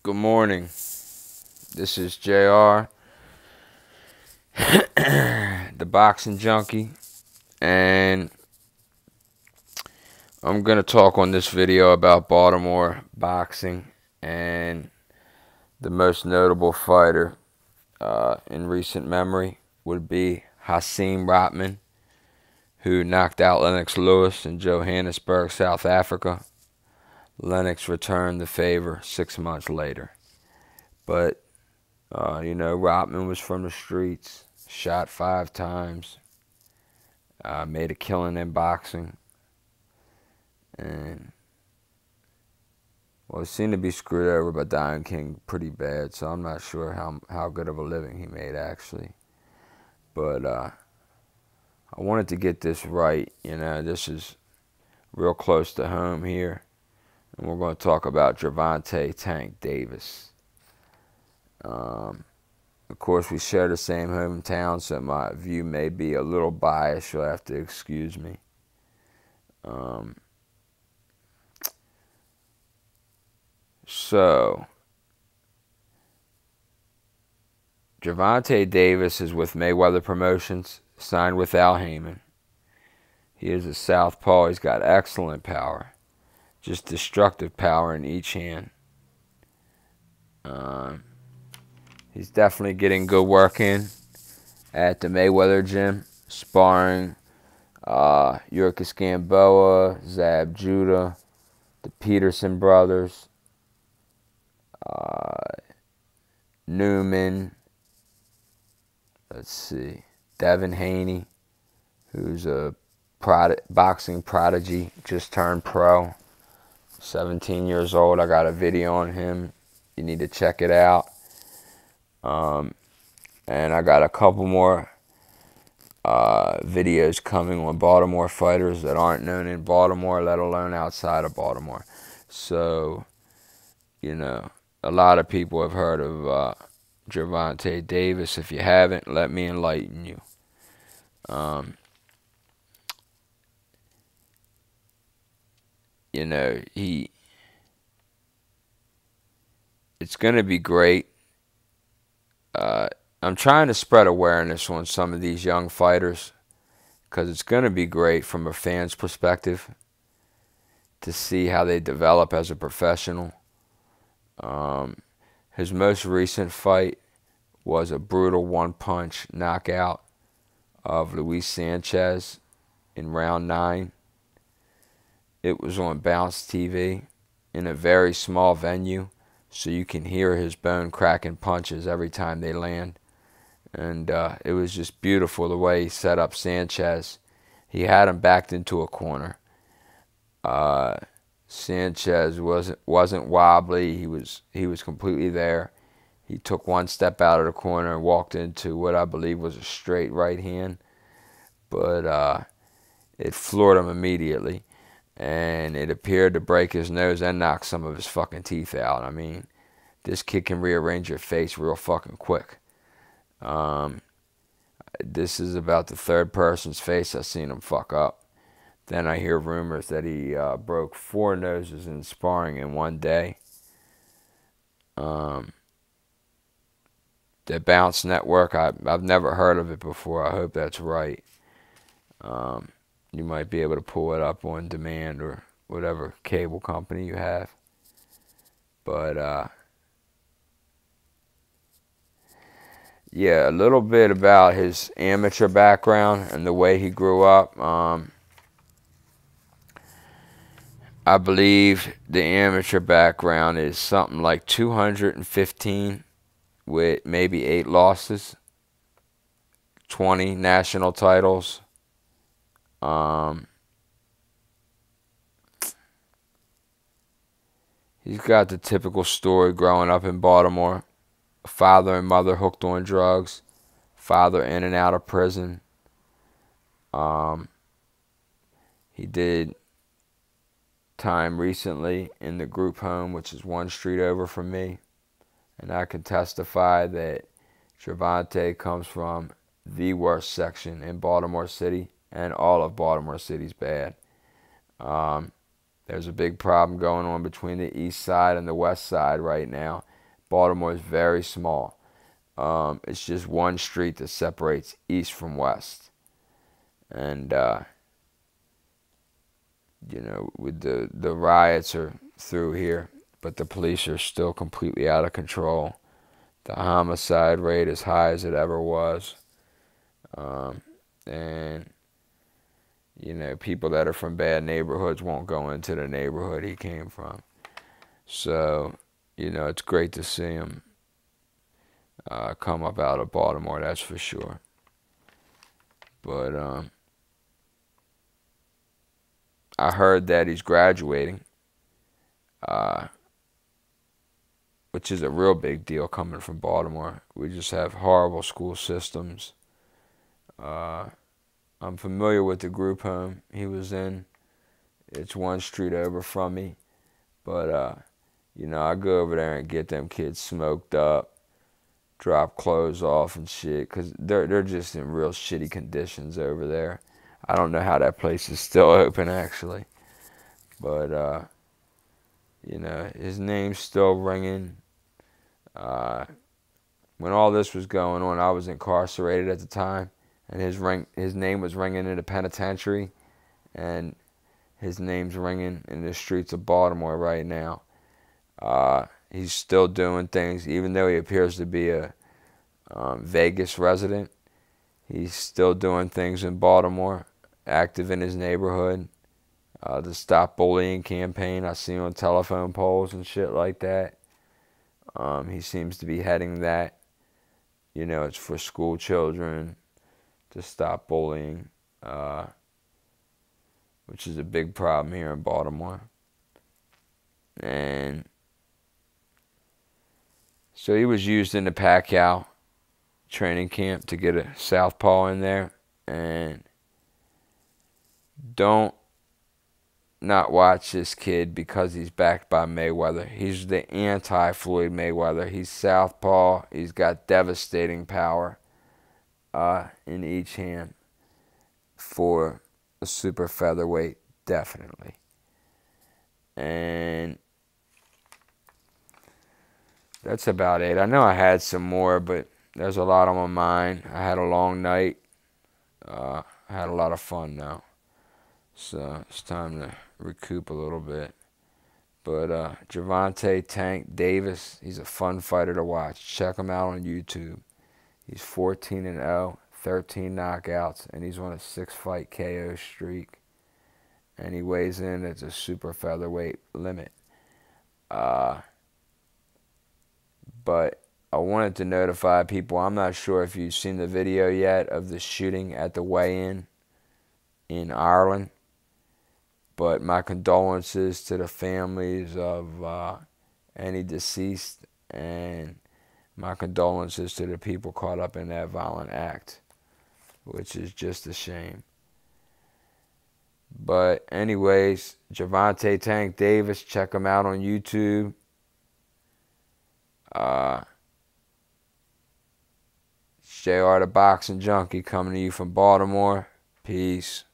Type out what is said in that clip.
Good morning. This is JR, the boxing junkie, and I'm going to talk on this video about Baltimore boxing and the most notable fighter in recent memory would be Hasim Rotman, who knocked out Lennox Lewis in Johannesburg, South Africa. Lennox returned the favor 6 months later. But Rotman was from the streets, shot 5 times, made a killing in boxing, and he seemed to be screwed over by Diamond King pretty bad, so I'm not sure how good of a living he made, actually. But I wanted to get this right. This is real close to home here, and we're going to talk about Gervonta Tank Davis. Of course, we share the same hometown, so my view may be a little biased. You'll have to excuse me. So, Gervonta Davis is with Mayweather Promotions, signed with Al Heyman. He is a southpaw. He's got excellent power, just destructive power in each hand. He's definitely getting good work in at the Mayweather gym, sparring Yurkus Gamboa, Zab Judah, the Peterson brothers, Newman, Devin Haney, who's a boxing prodigy, just turned pro, 17 years old. I got a video on him. You need to check it out. And I got a couple more videos coming on Baltimore fighters that aren't known in Baltimore, let alone outside of Baltimore. So, a lot of people have heard of Gervonta Davis. If you haven't, let me enlighten you. It's going to be great. I'm trying to spread awareness on some of these young fighters because it's going to be great from a fan's perspective to see how they develop as a professional. His most recent fight was a brutal one-punch knockout of Luis Sanchez in round 9. It was on Bounce TV in a very small venue, so you can hear his bone-cracking punches every time they land. And it was just beautiful the way he set up Sanchez. He had him backed into a corner. Sanchez wasn't wobbly. He was completely there. He took one step out of the corner and walked into what I believe was a straight right hand, but it floored him immediately, and it appeared to break his nose and knock some of his fucking teeth out. I mean, this kid can rearrange your face real fucking quick. This is about the third person's face I've seen him fuck up. Then I hear rumors that he broke 4 noses in sparring in one day. The Bounce Network, I've never heard of it before. I hope that's right. You might be able to pull it up on demand or whatever cable company you have. But yeah, a little bit about his amateur background and the way he grew up. I believe the amateur background is something like 215 with maybe 8 losses, 20 national titles. He's got the typical story growing up in Baltimore. Father and mother hooked on drugs. Father in and out of prison. He did time recently in the group home, which is 1 street over from me. And I can testify that Gervonta comes from the worst section in Baltimore City, and all of Baltimore City's bad. There's a big problem going on between the east side and the west side right now. Baltimore is very small. It's just one street that separates east from west. And, you know, with the riots are through here, but the police are still completely out of control. The homicide rate is high as it ever was. And, you know, people that are from bad neighborhoods won't go into the neighborhood he came from. So, you know, it's great to see him come up out of Baltimore, that's for sure. But I heard that he's graduating, which is a real big deal coming from Baltimore. We just have horrible school systems. I'm familiar with the group home he was in. It's one street over from me. But, you know, I go over there and get them kids smoked up, drop clothes off and shit, because they're just in real shitty conditions over there. I don't know how that place is still open, actually. But, you know, his name's still ringing. When all this was going on, I was incarcerated at the time, and his name was ringing in the penitentiary, and his name's ringing in the streets of Baltimore right now. He's still doing things, even though he appears to be a Vegas resident. He's still doing things in Baltimore, active in his neighborhood. The Stop Bullying campaign I see on telephone poles and shit like that. He seems to be heading that. You know, it's for school children to stop bullying, which is a big problem here in Baltimore. And so he was used in the Pacquiao training camp to get a southpaw in there. And don't not watch this kid because he's backed by Mayweather. He's the anti-Floyd Mayweather. He's southpaw. He's got devastating power in each hand for a super featherweight, definitely. And that's about it. I know I had some more, but there's a lot on my mind. I had a long night. I had a lot of fun now. So it's time to recoup a little bit. But Gervonta Tank Davis, he's a fun fighter to watch. Check him out on YouTube. He's 14-0, 13 knockouts, and he's on a 6-fight KO streak. And he weighs in at the super featherweight limit. But I wanted to notify people. I'm not sure if you've seen the video yet of the shooting at the weigh-in in Ireland. But my condolences to the families of any deceased, and my condolences to the people caught up in that violent act, which is just a shame. But anyways, Gervonta Tank Davis, check him out on YouTube. JR the Boxing Junkie coming to you from Baltimore. Peace.